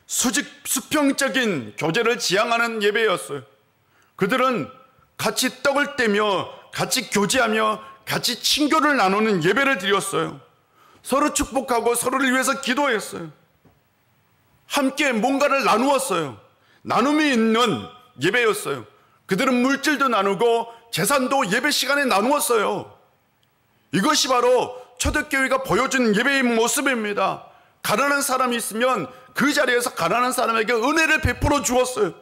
수평적인 교제를 지향하는 예배였어요. 그들은 같이 떡을 떼며 같이 교제하며 같이 친교를 나누는 예배를 드렸어요. 서로 축복하고 서로를 위해서 기도했어요. 함께 뭔가를 나누었어요. 나눔이 있는 예배였어요. 그들은 물질도 나누고 재산도 예배 시간에 나누었어요. 이것이 바로 초대교회가 보여준 예배의 모습입니다. 가난한 사람이 있으면 그 자리에서 가난한 사람에게 은혜를 베풀어 주었어요.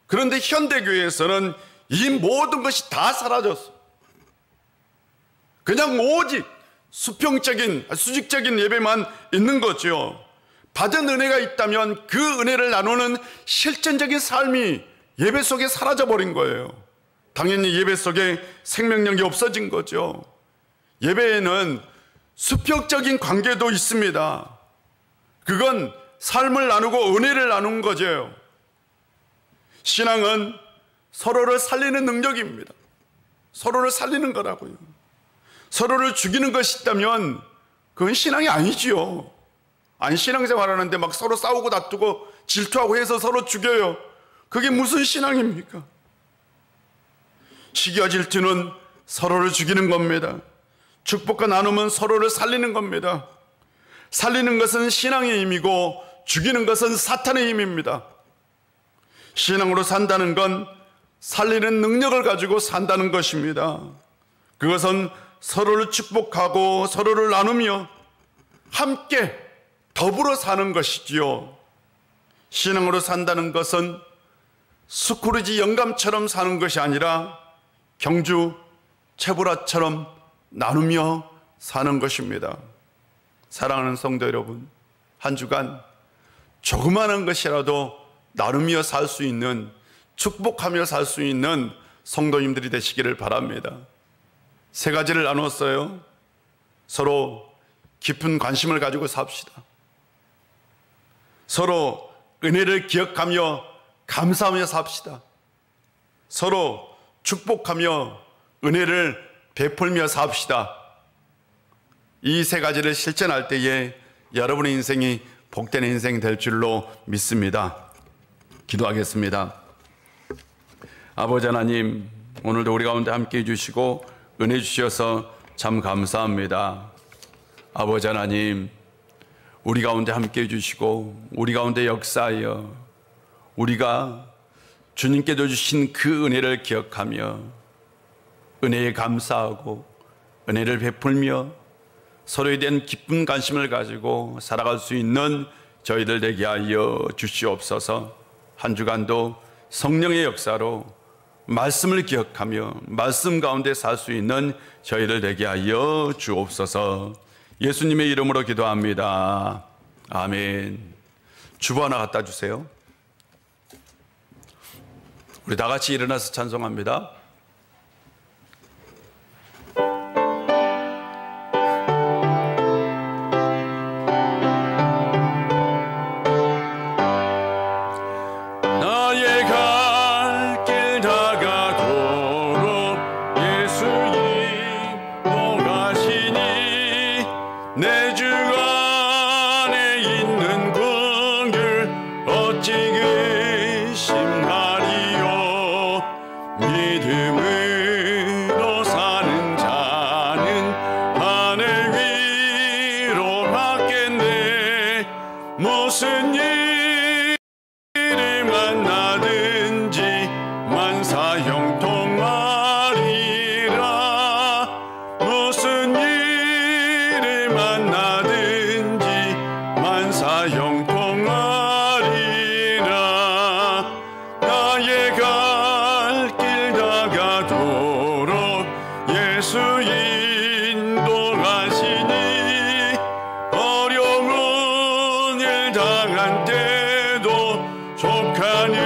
그런데 현대교회에서는 이 모든 것이 다 사라졌어요. 그냥 오직 수직적인 예배만 있는 거죠. 받은 은혜가 있다면 그 은혜를 나누는 실전적인 삶이 예배 속에 사라져버린 거예요. 당연히 예배 속에 생명력이 없어진 거죠. 예배에는 수평적인 관계도 있습니다. 그건 삶을 나누고 은혜를 나누는 거죠. 신앙은 서로를 살리는 능력입니다. 서로를 살리는 거라고요. 서로를 죽이는 것이 있다면 그건 신앙이 아니지요. 아니, 신앙생활 하는데 막 서로 싸우고 다투고 질투하고 해서 서로 죽여요. 그게 무슨 신앙입니까? 시기와 질투는 서로를 죽이는 겁니다. 축복과 나눔은 서로를 살리는 겁니다. 살리는 것은 신앙의 힘이고 죽이는 것은 사탄의 힘입니다. 신앙으로 산다는 건 살리는 능력을 가지고 산다는 것입니다. 그것은 서로를 축복하고 서로를 나누며 함께 더불어 사는 것이지요. 신앙으로 산다는 것은 스크루지 영감처럼 사는 것이 아니라 경주 채부라처럼 나누며 사는 것입니다. 사랑하는 성도 여러분, 한 주간 조그마한 것이라도 나누며 살 수 있는, 축복하며 살 수 있는 성도님들이 되시기를 바랍니다. 세 가지를 나눴어요. 서로 깊은 관심을 가지고 삽시다. 서로 은혜를 기억하며 감사하며 삽시다. 서로 축복하며 은혜를 베풀며 삽시다. 이 세 가지를 실천할 때에 여러분의 인생이 복된 인생 될 줄로 믿습니다. 기도하겠습니다. 아버지 하나님, 오늘도 우리 가운데 함께 해주시고 은혜 주셔서 참 감사합니다. 아버지 하나님, 우리 가운데 함께 해주시고 우리 가운데 역사하여 우리가 주님께서 주신 그 은혜를 기억하며 은혜에 감사하고 은혜를 베풀며 서로에 대한 기쁜 관심을 가지고 살아갈 수 있는 저희들 되게 하여 주시옵소서. 한 주간도 성령의 역사로 말씀을 기억하며 말씀 가운데 살 수 있는 저희들 되게 하여 주옵소서. 예수님의 이름으로 기도합니다. 아멘. 주보 하나 갖다 주세요. 우리 다 같이 일어나서 찬송합니다. 무슨 일을 만나든지 만사 형통하리라. 무슨 일을 만나든지 만사 형통하리라. 나의 갈 길 다가도록 예수 인도하시니 어려운 일 당한 때도 족하니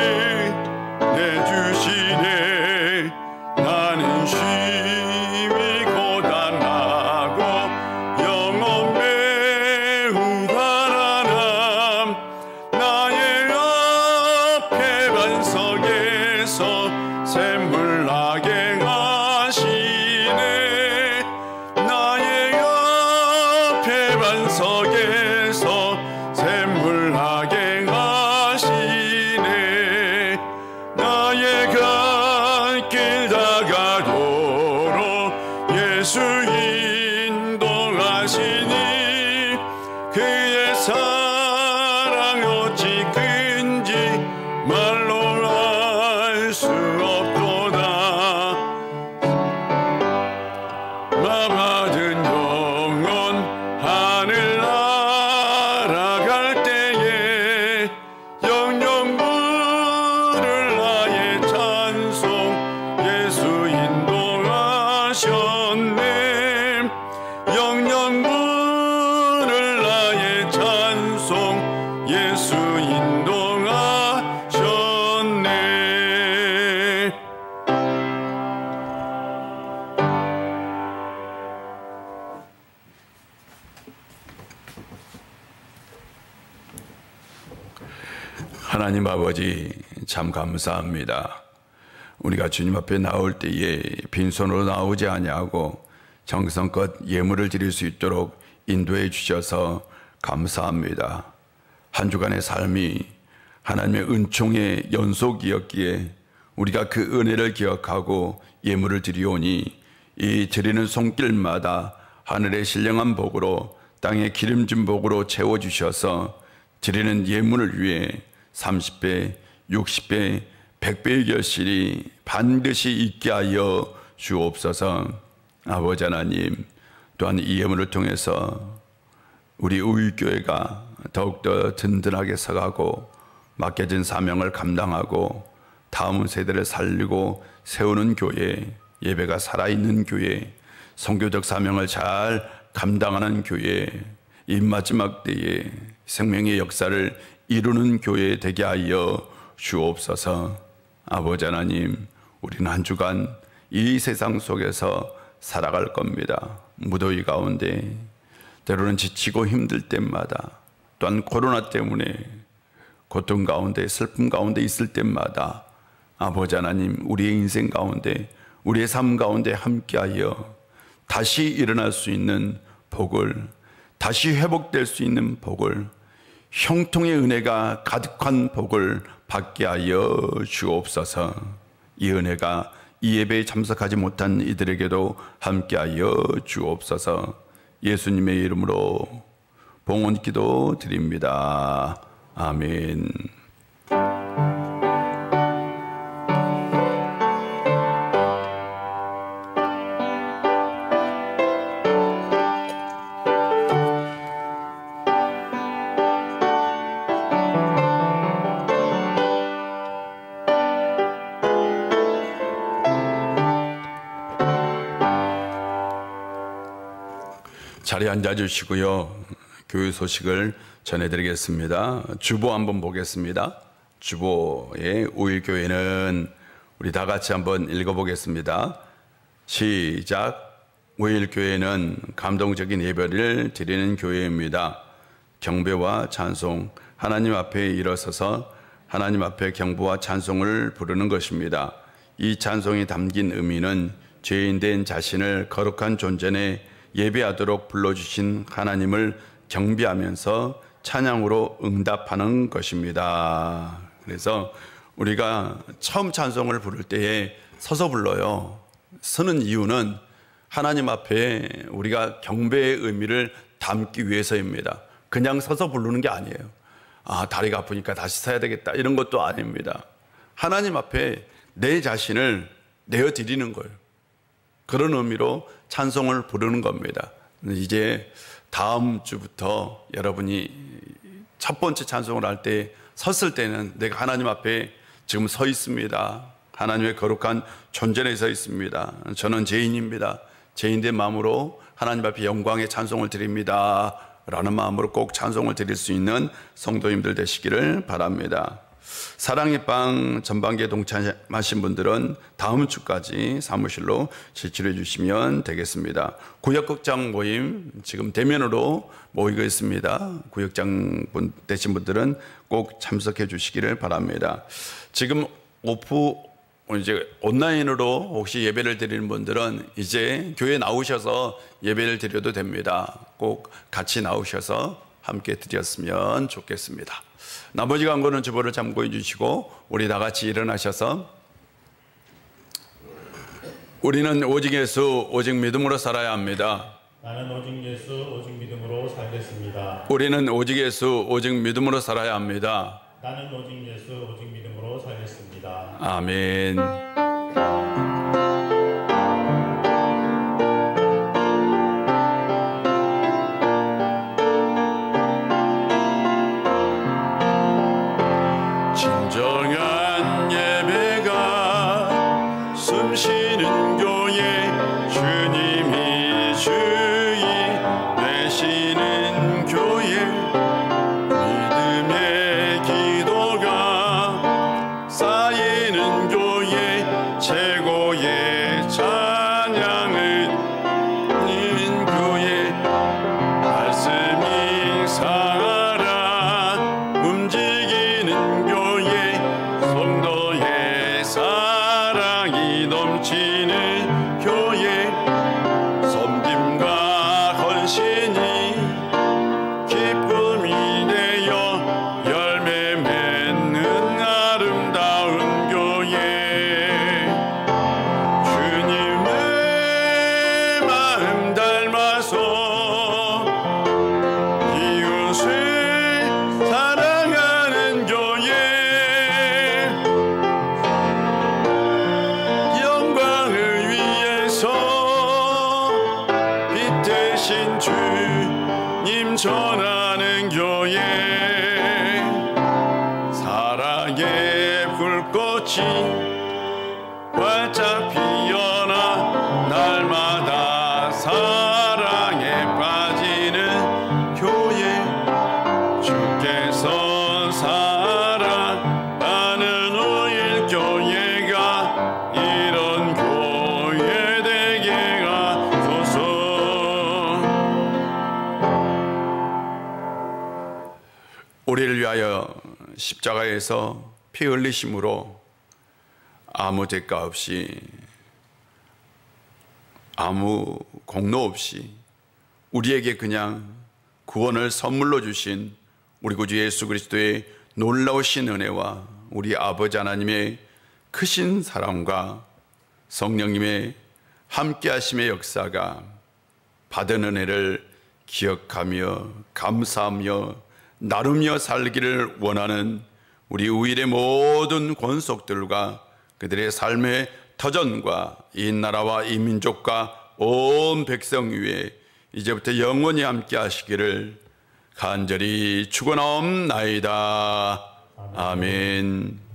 내주시네. 나는 심히 고단하고 영혼 매우 가난함. 나의 앞에 반석에서 샘물 나게 하시네. 나의 앞에 반석에서 샘물 나게 하시네. 나의 갈 길 다가도록 예수 인도하시니 그의 사랑 어찌 큰지 말로 알 수 없도다. 마받은 영혼 하늘 날아갈 때에 영영 부를 나의 찬송 예수 인도하셨네. 영영 부를 나의 찬송 예수 인도하셨네. 하나님 아버지, 참 감사합니다. 우리가 주님 앞에 나올 때에 빈손으로 나오지 아니하고 정성껏 예물을 드릴 수 있도록 인도해 주셔서 감사합니다. 한 주간의 삶이 하나님의 은총의 연속이었기에 우리가 그 은혜를 기억하고 예물을 드리오니 이 드리는 손길마다 하늘의 신령한 복으로 땅의 기름진 복으로 채워주셔서 드리는 예물을 위해 30배, 60배, 100배의 결실이 반드시 있게 하여 주옵소서. 아버지 하나님, 또한 이 예물을 통해서 우리 우유교회가 더욱더 든든하게 서가고 맡겨진 사명을 감당하고 다음 세대를 살리고 세우는 교회, 예배가 살아있는 교회, 선교적 사명을 잘 감당하는 교회, 이 마지막 때에 생명의 역사를 이루는 교회 되게 하여 주옵소서. 아버지 하나님, 우리는 한 주간 이 세상 속에서 살아갈 겁니다. 무더위 가운데, 때로는 지치고 힘들 때마다, 또한 코로나 때문에 고통 가운데, 슬픔 가운데 있을 때마다 아버지 하나님, 우리의 인생 가운데, 우리의 삶 가운데 함께하여 다시 일어날 수 있는 복을, 다시 회복될 수 있는 복을, 형통의 은혜가 가득한 복을 받게 하여 주옵소서. 이 은혜가 이 예배에 참석하지 못한 이들에게도 함께하여 주옵소서. 예수님의 이름으로 봉헌 기도 드립니다. 아멘. 자리에 앉아주시고요. 교회 소식을 전해드리겠습니다. 주보 한번 보겠습니다. 주보의 5일교회는 우리 다 같이 한번 읽어보겠습니다. 시작. 5일교회는 감동적인 예배를 드리는 교회입니다. 경배와 찬송, 하나님 앞에 일어서서 하나님 앞에 경배와 찬송을 부르는 것입니다. 이 찬송이 담긴 의미는 죄인된 자신을 거룩한 존재에 예배하도록 불러주신 하나님을 경배하면서 찬양으로 응답하는 것입니다. 그래서 우리가 처음 찬송을 부를 때에 서서 불러요. 서는 이유는 하나님 앞에 우리가 경배의 의미를 담기 위해서입니다. 그냥 서서 부르는 게 아니에요. 다리가 아프니까 다시 서야 되겠다, 이런 것도 아닙니다. 하나님 앞에 내 자신을 내어드리는 거예요. 그런 의미로 찬송을 부르는 겁니다. 이제 다음 주부터 여러분이 첫 번째 찬송을 할 때 섰을 때는 내가 하나님 앞에 지금 서 있습니다. 하나님의 거룩한 존재에 서 있습니다. 저는 죄인입니다. 죄인된 마음으로 하나님 앞에 영광의 찬송을 드립니다 라는 마음으로 꼭 찬송을 드릴 수 있는 성도님들 되시기를 바랍니다. 사랑의 빵 전반기에 동참하신 분들은 다음 주까지 사무실로 제출해 주시면 되겠습니다. 구역극장 모임 지금 대면으로 모이고 있습니다. 구역장 되신 분들은 꼭 참석해 주시기를 바랍니다. 지금 이제 온라인으로 혹시 예배를 드리는 분들은 이제 교회 나오셔서 예배를 드려도 됩니다. 꼭 같이 나오셔서 함께 드렸으면 좋겠습니다. 나머지 광고는 주보를 참고해 주시고 우리 다 같이 일어나셔서 우리는 오직 예수 오직 믿음으로 살아야 합니다. 나는 오직 예수 오직 믿음으로 살겠습니다. 우리는 오직 예수 오직 믿음으로 살아야 합니다. 나는 오직 예수 오직 믿음으로 살겠습니다. 아멘. 진정한 예배가 숨쉬는 교회, 주님이 주인 되시는 교회, 믿음의 기도가 쌓이는 교회, 최고의 찬양을 있는 교회, 말씀이 살아 움직이는 교회, 성도의 사랑이 넘치는 교회, 섬김과 헌신이 기쁨이 되어 열매 맺는 아름다운 교회, 주님의 마음 닮아서 이웃을 사랑하는 교회, 영광을 위해서 빛 대신 주님 전하는 교회, 사랑의 불꽃이 활짝 피어나 우리를 위하여 십자가에서 피 흘리심으로 아무 대가 없이 아무 공로 없이 우리에게 그냥 구원을 선물로 주신 우리 구주 예수 그리스도의 놀라우신 은혜와 우리 아버지 하나님의 크신 사랑과 성령님의 함께하심의 역사가 받은 은혜를 기억하며 감사하며 나누며 살기를 원하는 우리 우일의 모든 권속들과 그들의 삶의 터전과 이 나라와 이 민족과 온 백성 위에 이제부터 영원히 함께 하시기를 간절히 축원하옵나이다. 아멘.